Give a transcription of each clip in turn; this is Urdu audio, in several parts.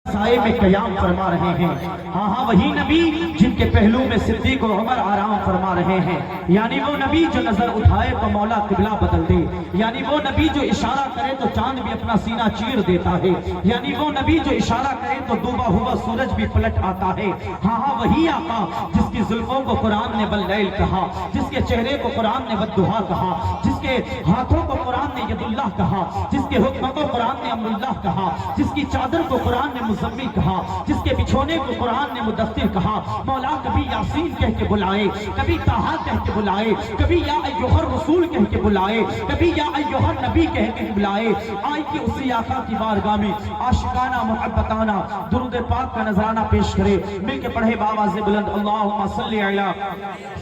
سائے میں قیام فرما رہے ہیں۔ ہاں ہاں وہی نبی جن کے پہلو میں صدیق و عمر آرام فرما رہے ہیں، یعنی وہ نبی جو نظر اٹھائے تو مولا قبلہ بدل دے، یعنی وہ نبی جو اشارہ کرے تو چاند بھی اپنا سینہ چیر دیتا ہے، یعنی وہ نبی جو اشارہ کرے تو ڈوبا ہوا سورج بھی پلٹ آتا ہے۔ ہاں ہاں وہی آقا جس کی زلفوں کو قرآن نے واللیل کہا، جس کے چہرے کو قرآن نے والضحیٰ کہا، جس کے ہاتھوں کو قرآن نے ید اللہ کہا، جس کے حکم کو قرآن نے امر اللہ کہا، جس کی چادر کو قرآن نے مزمل کہا، جس کے بچھونے کو قرآن نے مدثر کہا۔ مولا کبھی یاسین کہہ کے بلائے، کبھی طٰہٰ کہہ کے بلائے، کبھی یا ایھا الرسول کہہ کے بلائے، کبھی یا ایھا النبی کہہ کے بلائے۔ آئی کہ اسی آقا کی بارگاہ میں عاشقانہ محبتانہ درود پاک کا نذرانہ پیش کرے۔ مل کے پڑھے بآواز بلند اللہم صلی علی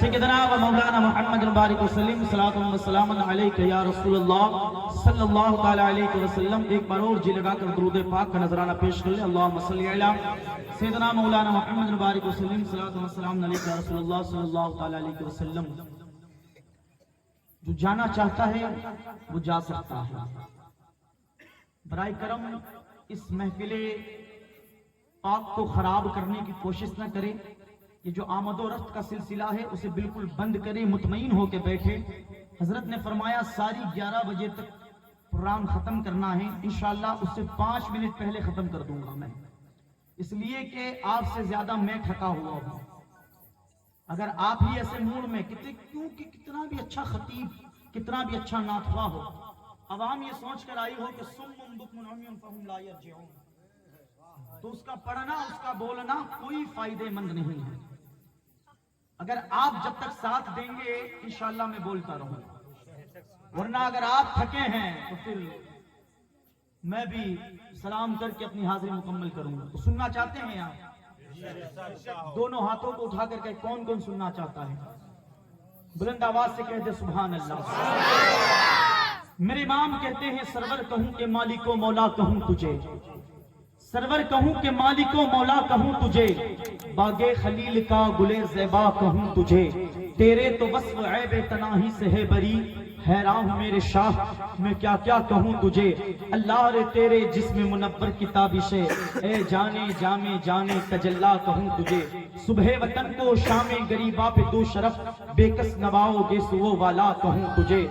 سیدنا و مولانا محمد مبارک وسلم، صلاۃ و سلام علیک یا رسول اللہ صلی اللہ تعالی علیہ وسلم۔ ایک بار اور جی لگا کر درود پاک کا نذرانہ پیش کر لیں۔ اللہم صلی علی سیدنا مولانا محمد مبارک وسلم، صلاۃ و سلام علیک یا رسول اللہ صلی اللہ تعالی علیہ وسلم۔ جو جانا چاہتا ہے وہ جا سکتا ہے۔ برائے کرم اس محفل پاک کو خراب کرنے کی کوشش نہ کرے۔ یہ جو آمد و رفت کا سلسلہ ہے اسے بالکل بند کرے، مطمئن ہو کے بیٹھے۔ حضرت نے فرمایا ساری 11 بجے تک پروگرام ختم کرنا ہے، انشاءاللہ اس سے 5 منٹ پہلے ختم کر دوں گا میں، اس لیے کہ آپ سے زیادہ میں تھکا ہوا ہوں۔ اگر آپ ہی ایسے موڈ میں کیونکہ کتنا بھی اچھا خطیب، کتنا بھی اچھا ناطقہ ہو، عوام یہ سوچ کر آئی ہو کہ صم بکم عمی فہم لا یرجعون، تو اس کا پڑھنا، اس کا بولنا کوئی فائدے مند نہیں ہے۔ اگر آپ جب تک ساتھ دیں گے انشاءاللہ میں بولتا رہوں گا، ورنہ اگر آپ تھکے ہیں تو پھر میں بھی سلام کر کے اپنی حاضری مکمل کروں گا۔ تو سننا چاہتے ہیں آپ؟ دونوں ہاتھوں کو اٹھا کر کہ کون کون سننا چاہتا ہے؟ بلند آواز سے کہہ دے سبحان اللہ۔ میرے امام کہتے ہیں سرور کہوں کہ مالک و مولا کہوں تجھے، سرور کہوں کہ مالک و مولا کہوں تجھے، باغ خلیل کا گلے زیبا کہوں تجھے، تیرے تو وصف عیب تناہی سے ہے بری، حیران ہوں میرے شاہ میں کیا کیا کہوں تجھے، اللہ رے تیرے جسم منور کی تابشے، اے جانے جامے جانے تجلا کہوں تجھے، صبح وطن کو شام غریبا پہ دو شرف، بے کس نواؤ گے سو والا کہوں تجھے،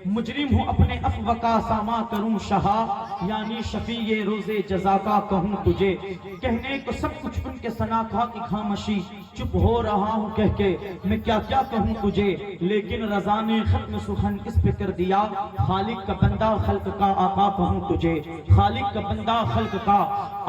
مجرم ہوں اپنے عفو کا ساما کروں شہا، یعنی شفیع روز جزا کا کہوں تجھے، کہنے کو سب کچھ ان کے ثنا کا کی خاموشی، چپ ہو رہا ہوں کہہ کے میں کیا کیا کہوں تجھے، لیکن رضا نے ختم سخن اس پہ کر دیا، خالق کا بندہ خلق کا آقا کہوں تجھے، خالق کا بندہ خلق کا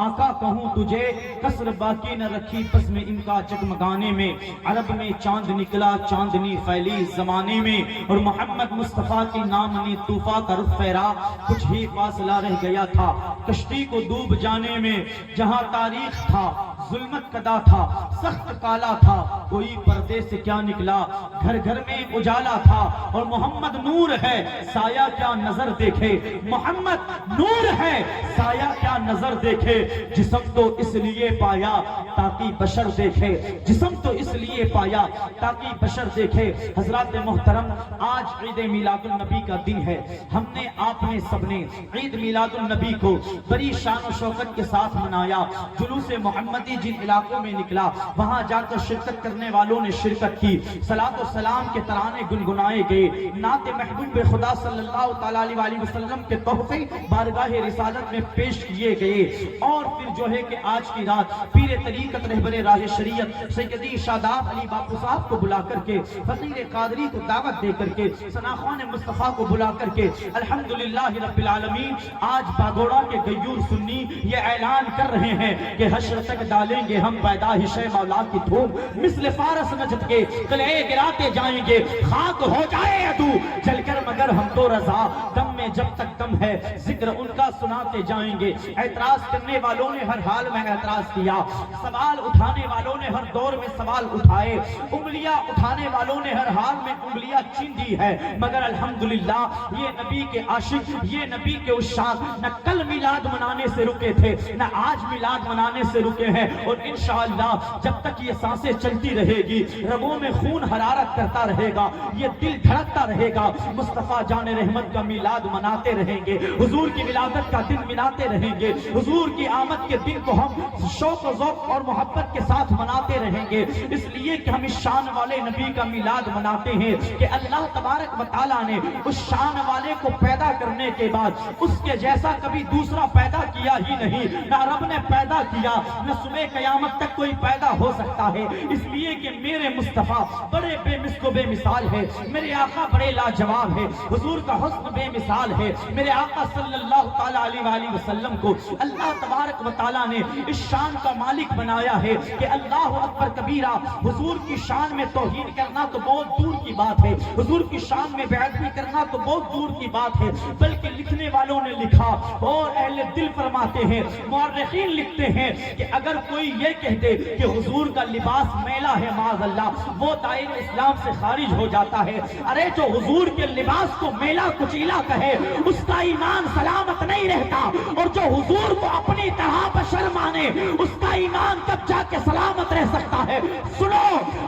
آقا کہوں تجھے، کسر باقی نہ رکھی پس میں ان کا جگمگانے میں، عرب میں چاند نکلا چاندنی پھیلی زمانے میں، اور محمد مصطفیٰ کے نام نے طوفان کا رخ پھیرا، کچھ ہی فاصلہ رہ گیا تھا کشتی کو ڈوب جانے میں، جہاں تاریخ تھا ظلمت کدا تھا سخت کالا تھا، کوئی پردے سے کیا نکلا گھر گھر میں اجالا تھا، اور محمد نور ہے سایہ کیا نظر دیکھے، محمد نور ہے سایہ کیا نظر دیکھے، جسم تو اس لیے پایا تاکہ بشر دیکھے، جسم تو اس لیے پایا تاکہ بشر دیکھے۔ حضرات محترم، آج عید میلاد النبی کا دن ہے، ہم نے آپ نے سب نے عید میلاد النبی کو بڑی شان و شوکت کے ساتھ منایا۔ جلوس محمدی جن علاقوں میں نکلا وہاں جا کر شرکت کرنے والوں نے شرکت کی، صلاۃ و سلام کے ترانے گنگنائے گئے، نعت محبوب خدا صلی اللہ تعالیٰ علیہ وسلم کے تحفے بارگاہ رسالت میں پیش کیے گئے، اور پھر جو ہے کہ آج کی رات پیر طریقت رہبر راہ شریعت سیدی شاداب علی باپو صاحب کو بلا کر کے، فقیر قادری کو دعوت دے کر کے، ثناخوان مصطفیٰ کو بلا کر کے، الحمدللہ رب العالمین آج باگوڑا کے غیور سنی یہ اعلان کر رہے ہیں کہ حشر تک ڈالیں گے ہم پیدائش مولا کی دھوم، مثل فارس نجد کے قلعے گراتے جائیں گے، خاک ہو جائے عدو جل کر مگر ہم تو رضا، دم میں جب تک دم ہے ذکر ان کا سناتے جائیں گے۔ اعتراض کرنے والوں نے ہر حال میں اعتراض کیا، سوال اٹھانے والوں نے ہر دور میں سوال اٹھائے، انگلیاں اٹھانے والوں نے ہر حال میں انگلیاں چین دی ہے، مگر الحمدللہ یہ نبی کے عاشق، یہ نبی کے عشاق نہ کل میلاد منانے سے رکے تھے نہ آج میلاد منانے سے رکے ہیں، اور انشاءاللہ جب تک یہ سانسیں چلتی رہے گی، رگوں میں خون حرارت کرتا رہے گا، یہ دل دھڑکتا رہے گا، مصطفیٰ جان رحمت کا میلاد مناتے رہیں گے، حضور کی ولادت کا دن مناتے رہیں گے، حضور کی آمد کے دن کو ہم شوق و ذوق اور محبت کے ساتھ مناتے رہیں گے، اس لیے کہ ہم اس شان والے نبی کا میلاد مناتے ہیں کہ اللہ تبارک و تعالیٰ نے اس شان والے کو پیدا کرنے کے بعد اس کے جیسا کبھی دوسرا پیدا کیا ہی نہیں، نہ رب نے پیدا کیا، نہ صبح قیامت تک کوئی پیدا ہو سکتا ہے، اس لیے کہ میرے مصطفیٰ بڑے بے مثل و بے مثال ہے، میرے آقا بڑے لاجواب ہے، حضور کا حسن بے مثال ہے، میرے آقا صلی اللہ تعالیٰ علیہ وآلہ وسلم کو اللہ تبارک و تعالیٰ نے اس شان کا مالک بنایا ہے کہ اللہ اکبر کبیرہ، حضور کی شان میں توہین کرنا تو بہت دور کی بات ہے، حضور کی شان میں بیعدبی کرنا تو بہت دور کی بات ہے، بلکہ لکھنے والوں نے لکھا اور اہل دل فرماتے ہیں، مورخین لکھتے ہیں کہ اگر کوئی یہ کہتے کہ حضور کا لباس میلا ہے معاذ اللہ، وہ دائرہ اسلام سے خارج ہو جاتا ہے۔ ارے جو حضور کے لباس کو میلا کچیلا کہے اس کا ایمان سلامت نہیں رہتا، اور جو حضور کو اپنی طرح بشر مانے اس کا ایمان تب جا کے سلامت رہ سکتا ہے۔ سنو،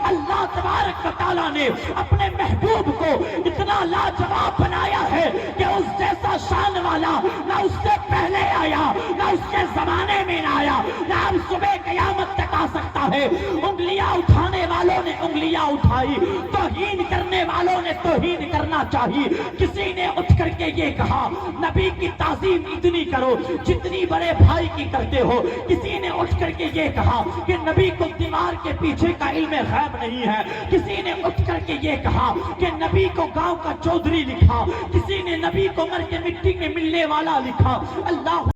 اللہ تبارک و تعالیٰ نے اپنے محبوب کو اتنا لاجواب بنایا ہے کہ اس جیسا شان والا نہ اس سے پہلے آیا، نہ اس کے زمانے میں نہ آیا، نہ اب صبح قیامت تک آ سکتا ہے۔ انگلیاں اٹھانے والوں نے انگلیاں اٹھائی، توہین کرنے والوں نے توہین کرنا چاہیے۔ کسی نے اٹھ کر کے یہ کہا نبی کی تعظیم اتنی کرو جتنی بڑے بھائی کی کرتے ہو، کسی نے اٹھ کر کے یہ کہا کہ نبی کو دیوار کے پیچھے کا علم غیب نہیں ہے، کسی نے اٹھ کر کے یہ کہا کہ نبی کو گاؤں کا چودھری لکھا، کسی نے نبی کو مر کے مٹی میں ملنے والا لکھا۔ اللہ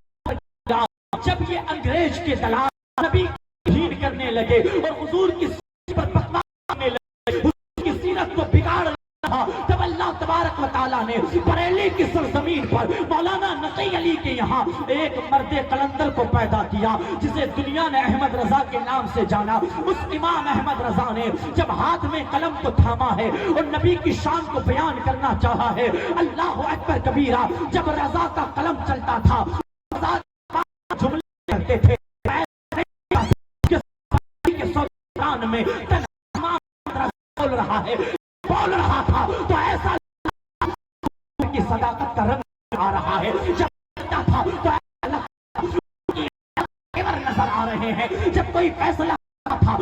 جب یہ انگریز کے دلال نبی کی توہین کرنے لگے اور حضور کی سیرت پر بکواس کرنے لگے، حضور کی سیرت کو بگاڑ رہا، تب اللہ تبارک و تعالیٰ نے بریلی کی سرزمین پر مولانا نقی علی کے یہاں ایک مرد قلندر کو پیدا کیا جسے دنیا نے احمد رضا کے نام سے جانا۔ اس امام احمد رضا نے جب ہاتھ میں قلم کو تھاما ہے اور نبی کی شان کو بیان کرنا چاہا ہے، اللہ اکبر کبیرہ، جب رضا کا قلم چلتا تھا جملے کرتے تھے میں بول رہا ہے، بول رہا تھا تو ایسا کی صداقت کا رنگ آ رہا ہے، جب لگتا تھا تو نظر آ رہے ہیں، جب کوئی فیصلہ تھا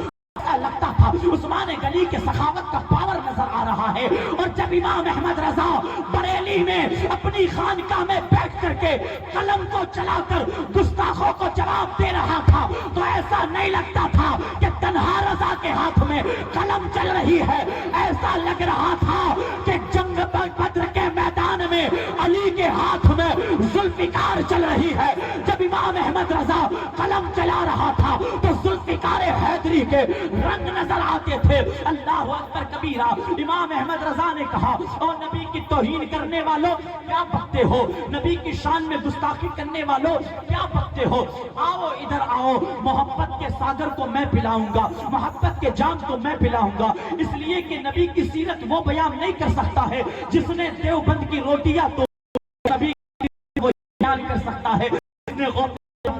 لگتا تھا عثمان غنی کے سخاوت کا پاور نظر آ رہا ہے۔ اور جب امام احمد رضا بریلی میں اپنی خانقاہ میں بیٹھ کر کے قلم کو چلا کر گستاخوں کو جواب دے رہا تھا تو ایسا نہیں لگتا تھا کہ تنہا رضا کے ہاتھ میں قلم چل رہی ہے، ایسا لگ رہا تھا کہ جنگ بدر کے میدان میں علی کے ہاتھ میں ذوالفقار چل رہی ہے۔ جب امام احمد رضا قلم چلا رہا تھا تو ذوالفقار حیدری کے رنگ نظر آتے تھے۔ اللہ اکبر کبیرہ، امام احمد رضا نے کہا اور نبی کی توہین کرنے والوں کیا بکتے ہو، نبی کی شان میں گستاخی کرنے والوں کیا بکتے ہو، آؤ ادھر آؤ، محبت کے ساگر کو میں پلاؤں گا، محبت کے جام کو میں پلاؤں گا، اس لیے کہ نبی کی سیرت وہ بیان نہیں کر سکتا ہے جس نے دیوبند کی روٹیاں تو نبی وہ بیان کر سکتا ہے جس نے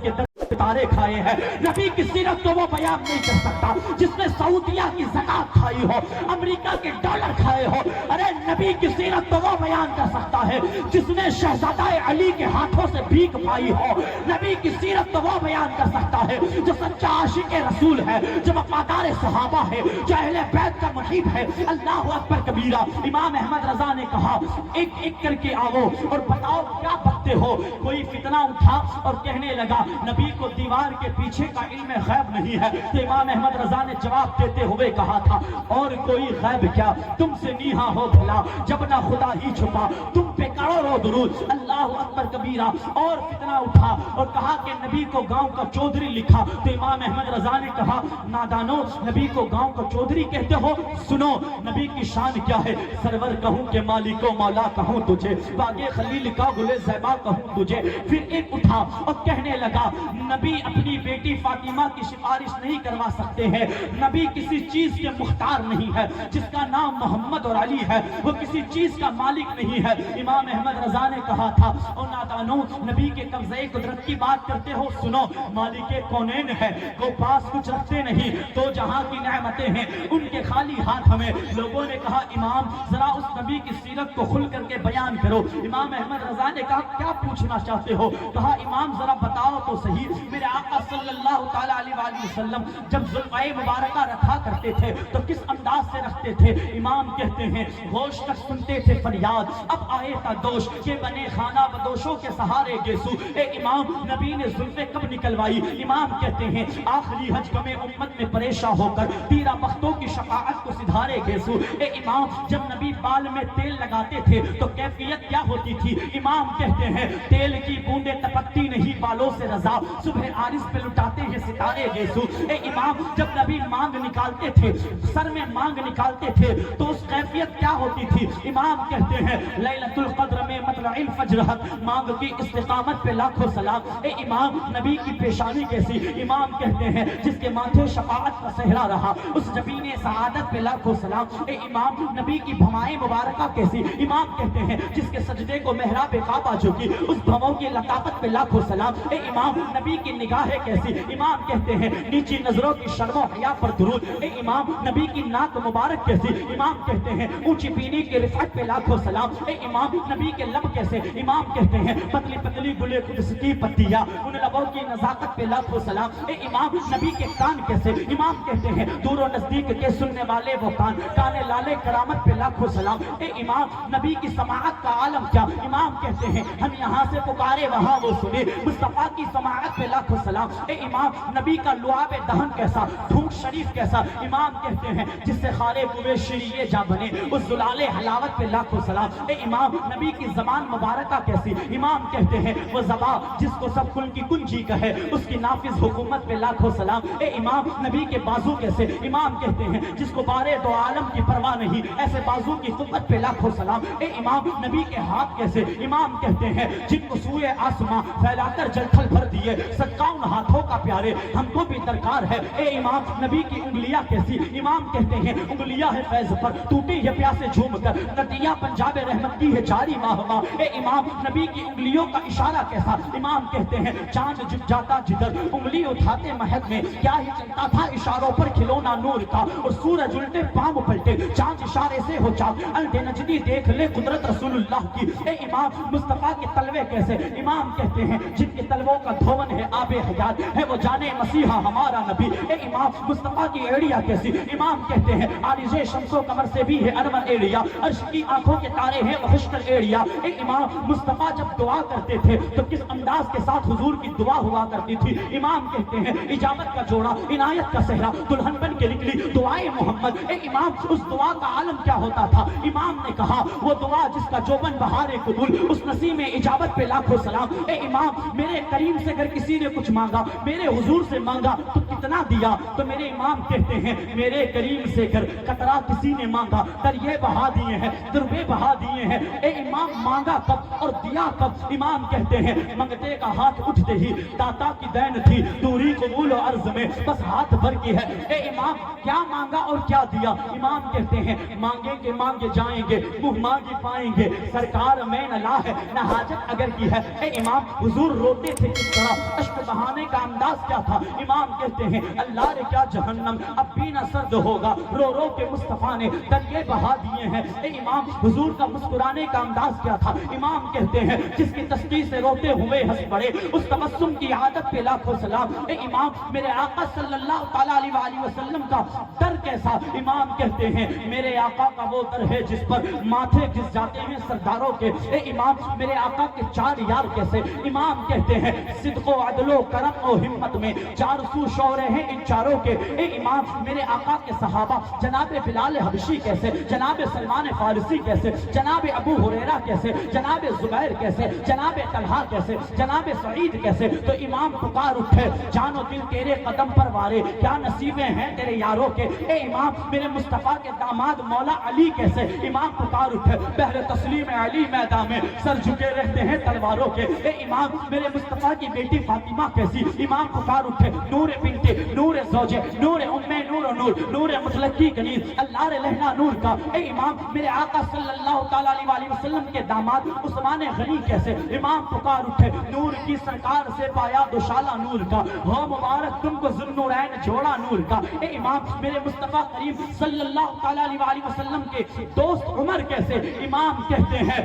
کے تارے کھائے ہیں، نبی کی سیرت تو وہ بیان نہیں کر سکتا جس نے سعودیہ کی زکات کھائی ہو، امریکہ کے ڈالر کھائے ہو۔ ارے نبی کی سیرت تو وہ بیان کر سکتا ہے جس نے شہزادہ علی کے ہاتھوں سے بھیک پائی ہو، نبی کی سیرت تو وہ بیان کر سکتا ہے جو سچا عاشق رسول ہے، جو وفادار صحابہ ہے، جو اہل بیت کا محب ہے۔ اللہ اکبر کبیرہ، امام احمد رضا نے کہا ایک ایک کر کے آؤ اور بتاؤ کیا بکتے ہو۔ کوئی فتنہ اٹھا اور کہنے لگا نبی کو دیوار کے پیچھے کا علم غیب نہیں ہے، تو امام احمد رضا نے جواب دیتے ہوئے کہا تھا اور کوئی غیب کیا، تم سے نیہا ہو بھلا جب نہ خدا ہی چھپا، تم پہ کروڑوں درود۔ اللہ اکبر کبیرہ، اور فتنہ اٹھا اور کہا کہ نبی کو گاؤں کا چودھری لکھا، تو امام احمد رضا نے کہا نادانو، نبی کو گاؤں کا چودھری کہتے ہو، سنو نبی کی شان کیا ہے، سرور کہوں کہ مالک و مولا کہوں تجھے، باغ خلیل کا گل زیبا کہوں تجھے۔ پھر ایک اٹھا اور کہنے لگا نبی نبی اپنی بیٹی فاطمہ کی سفارش نہیں کروا سکتے ہیں. نبی کسی چیز کے مختار نہیں ہے. جس کا نام محمد اور علی ہے وہ کسی چیز کا مالک نہیں ہے. امام احمد رضا نے کہا تھا اور نادانو نبی کے قبضے قدرت کی بات کرتے ہو سنو. مالک کونین ہے وہ پاس کچھ رکھتے نہیں, تو جہاں کی نعمتیں ہیں ان کے خالی ہاتھ ہمیں. لوگوں نے کہا امام ذرا اس نبی کی سیرت کو کھل کر کے بیان کرو. امام احمد رضا نے کہا کیا پوچھنا چاہتے ہو؟ کہا امام ذرا بتاؤ تو صحیح. میرے آقا صلی اللہ تعالی علیہ وآلہ وسلم جب زلفائے مبارکہ رکھا کرتے تھے تو کس انداز سے رکھتے تھے؟ امام کہتے ہیں گوشت تک سنتے تھے فریاد, اب آئے تا دوش کے بنے خانہ بدوشوں کے سہارے گیسو. اے امام نبی نے زلفیں کب نکلوائی؟ امام کہتے ہیں آخری حج غم امت میں پریشان ہو کر تیرا بختوں کی شفاعت کو سدھارے گیسو. اے امام جب نبی بال میں تیل لگاتے تھے تو کیفیت کیا ہوتی تھی؟ امام کہتے ہیں تیل کی بوندیں ٹپکتی نہیں بالوں سے رضا, صبح عارض پہ لٹاتے ہیں ستارے گیسو. اے امام جب نبی مانگ نکالتے تھے, سر میں مانگ نکالتے تھے تو اس کیفیت کیا ہوتی تھی؟ امام کہتے ہیں لیلۃ القدر میں مطلع الفجر مانگ کی استقامت پہ لاکھوں سلام. اے امام نبی کی پیشانی کیسی؟ امام کہتے ہیں جس کے ماتھے شفاعت کا صحرا رہا اس جبین سعادت پہ لاکھوں سلام. اے امام نبی کی بھوائیں مبارکہ کیسی؟ امام کہتے ہیں جس کے سجدے کو محراب کعبہ جھکی اس بھووں کی لطافت پہ لاکھوں سلام. اے امام نبی کی نگاہیں کیسی؟ امام کہتے ہیں نیچی نظروں کی شرم و حیا پر درود. اے امام نبی کی ناک مبارک کیسی؟ امام کہتے ہیں اونچی بینی کی رفعت پہ لاکھوں سلام. اے امام نبی کے لب کیسے؟ امام کہتے ہیں پتلی پتلی گلے قدس کی پتیاں ان لبوں کی نزاکت پہ لاکھوں سلام. اے امام نبی کے کان کیسے؟ امام کہتے ہیں دور و نزدیک کے سننے والے وہ کان, کانے لالے کرامت پہ لاکھوں سلام. اے امام نبی کی سماعت کا عالم کیا؟ امام کہتے ہیں ہم یہاں سے پکارے وہاں وہ سنے, مصطفیٰ کی سماعت پہ لاکھوں سلام. اے امام نبی کا لعاب دہن کیسا, دھونک شریف کیسا؟ امام کہتے ہیں جس سے خارے ہوئے شریعے جا بنے اس زلال حلاوت پہ لاکھوں سلام. اے امام نبی کی زبان مبارکہ کیسی؟ امام کہتے ہیں وہ زبان جس کو سب کل کی کنجی کہے اس کی نافذ حکومت پہ لاکھوں سلام. اے امام نبی کے بازو کیسے؟ امام کہتے ہیں جس کو بارے دو عالم کی پرواہ نہیں ایسے بازو کی قوت پہ لاکھوں سلام. اے امام نبی کے ہاتھ کیسے؟ امام کہتے ہیں جن کو سوئے آسماں پھیلا کر جل تھل بھر دیے صدقہ ان ہاتھوں کا پیارے ہم کو بھی درکار ہے. اے امام نبی کی انگلیاں کیسی؟ امام کہتے ہیں انگلیاں ہے فیض پر ٹوٹی ہے پیاسے جھوم کر ندیاں پنجاب رحمت کی ہے جاری ماہ ماہ. اے امام نبی کی انگلیوں کا اشارہ کیسا؟ امام کہتے ہیں چاند جب جاتا جدھر انگلی اٹھاتے مہک میں کیا ہی چلتا تھا اشاروں پر کھلونا نور کا, اور سورج الٹے پاؤں پلٹے چاند اشارے سے ہو چاند الٹے نجدی دیکھ لے قدرت رسول اللہ کی. اے امام مصطفیٰ کے تلوے کیسے؟ امام کہتے ہیں جن کے تلووں کا دھون ہے آب حیات ہے وہ جانے مسیحا ہمارا نبی. اے امام مصطفیٰ کی ایڑیا کیسی؟ امام کہتے ہیں عارض شمس و قمر سے بھی ہے انور ایڑیا, عرش کی آنکھوں کے تارے ہیں وہ خشکر ایڑیا. اے امام مصطفیٰ جب دعا کرتے تھے تو کس انداز کے ساتھ حضور کی دعا ہوا کرتی تھی؟ امام کہتے ہیں اجابت کا جوڑا عنایت کا صحرا دلہن بن کے نکلی دعائے محمد. اے امام اس دعا کا عالم کیا ہوتا تھا؟ امام نے کہا وہ دعا جس کا جوبن بہار قبول اس نسیم اجابت پہ لاکھوں سلام. اے امام میرے کریم سے اگر کسی نے کچھ مانگا میرے حضور سے مانگا تو کتنا دیا؟ تو میرے امام کہتے ہیں میرے کریم سے اگر قطرہ کسی نے مانگا دریے بہا دیے ہیں دربے بہا دیے ہیں. اے امام مانگا کب اور دیا کب؟ امام کہتے ہیں منگتے کا ہاتھ اٹھتے ہی داتا کی دین تھی دوری قبول و عرض میں بس ہاتھ بھر کی ہے. اے امام کیا مانگا اور کیا دیا؟ امام کہتے ہیں مانگیں گے مانگے جائیں گے منہ مانگی پائیں گے سرکار میں نہ لا ہے نہ حاجت اگر کی ہے. اے امام حضور روتے تھے کس طرح, اشک بہانے کا انداز کیا تھا؟ امام کہتے ہیں اللہ نے کیا جہنم اب بھی نہ سرد ہوگا رو رو کے مصطفیٰ نے دریا بہا دیے ہیں. اے امام حضور کا مسکرانے کا انداز کیا تھا؟ امام کہتے ہیں جس کی تسبیح سے روتے ہوئے ہنس پڑے اس تبسم کی عادت پہ لاکھوں سلام. اے امام میرے آقا صلی اللہ تعالیٰ علیہ وسلم کا در کیسا؟ امام کہتے ہیں میرے آقا کا وہ در ہے جس پر ماتھے گھس جاتے ہیں سرداروں کے. اے امام میرے آقا کے چار یار کیسے؟ امام کہتے ہیں صدق و عدل و کرم و ہمت میں چار سو شعرے ہیں ان چاروں کے. اے امام میرے آقا کے صحابہ جناب بلال حبشی کیسے, جناب سلمان فارسی کیسے, جناب ابو ہریرہ کیسے, جناب زبیر کیسے, جناب طلحہ کیسے, جناب سعید کیسے؟ تو امام پکار اٹھے جان و دل تیرے قدم پر وارے کیا نصیبیں ہیں تیرے یاروں کے. اے امام میرے مصطفیٰ کے داماد مولا علی کیسے؟ امام پکار اٹھے بہر تسلیم علی میدان میں سر جھکے رہتے ہیں تلواروں کے. اے امام میرے مصطفیٰ کی بیٹی فاطمہ فاطمہ کیسی؟ امام پکار اٹھے نور بنت نور زوجے نور امی نور و نور نور مطلقی کنیز اللہ لہنا نور کا اے امام میرے آقا صلی اللہ تعالیٰ علیہ وسلم کے داماد عثمان غنی کیسے؟ امام پکار اٹھے نور کی سرکار سے پایا دوشالہ نور کا، ہو مبارک تم کو ذوالنورین جوڑا نور کا، اے امام میرے مصطفیٰ کریم صلی اللہ تعالیٰ علیہ وسلم کے دوست عمر کیسے؟ امام کہتے ہیں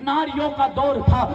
ناریوں کا دور تھا